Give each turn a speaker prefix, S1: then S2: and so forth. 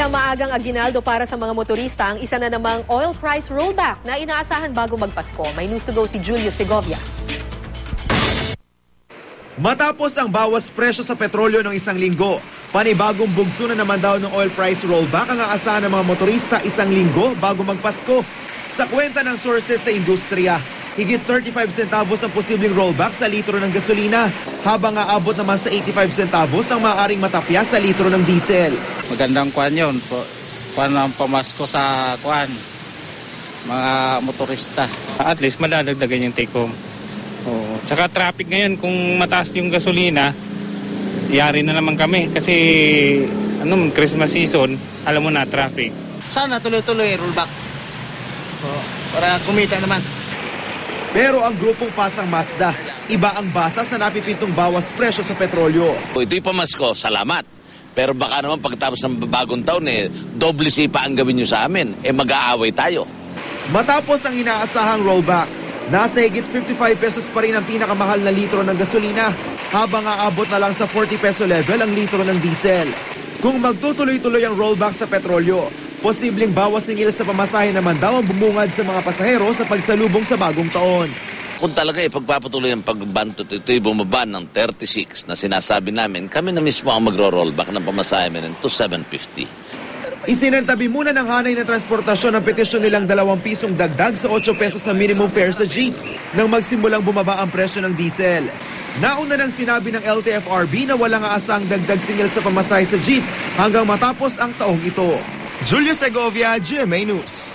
S1: Bukod sa maagang aginaldo para sa mga motorista, ang isa na namang oil price rollback na inaasahan bago magpasko. May news to go si Julius Segovia.
S2: Matapos ang bawas presyo sa petrolyo ng isang linggo, panibagong bugso na naman daw ng oil price rollback ang aasahan ng mga motorista isang linggo bago magpasko. Sa kwenta ng sources sa industriya, higit 35 centavos ang posibleng rollback sa litro ng gasolina, habang aabot naman sa 85 centavos ang maaaring matapya sa litro ng diesel.
S3: Magandang kwan yun, kwan ang pamasko sa kwan, mga motorista.
S4: At least madadagdagan yung take home. Oo. Tsaka traffic ngayon, kung mataas yung gasolina, yari na naman kami. Kasi Christmas season, alam mo na, traffic.
S5: Sana tuloy-tuloy rollback. Para kumita naman.
S2: Pero ang grupong Pasang Mazda, iba ang basa sa napipintong bawas presyo sa petrolyo.
S6: Ito'y pamasko, salamat. Pero baka naman pagtapos ng bagong taon, doble sipa ang gawin nyo sa amin. Mag-aaway tayo.
S2: Matapos ang inaasahang rollback, nasa higit 55 pesos pa rin ang pinakamahal na litro ng gasolina, habang aabot na lang sa 40 peso level ang litro ng diesel. Kung magtutuloy-tuloy ang rollback sa petrolyo, posibleng bawas singil sa pamasahe naman daw ang bumungad sa mga pasahero sa pagsalubong sa bagong taon.
S6: Kung talaga ipagpapatuloy ang pagbantot, ito'y bumaba ng 36 na sinasabi namin, kami na mismo ang magro-rollback ng pamasahe namin to 750.
S2: Isinantabi muna ng hanay na transportasyon ang petisyon nilang 2 pisong dagdag sa 8 pesos na minimum fare sa jeep nang magsimulang bumaba ang presyo ng diesel. Nauna nang sinabi ng LTFRB na walang aasang dagdag singil sa pamasahe sa jeep hanggang matapos ang taong ito. Julius Segovia, GMA News.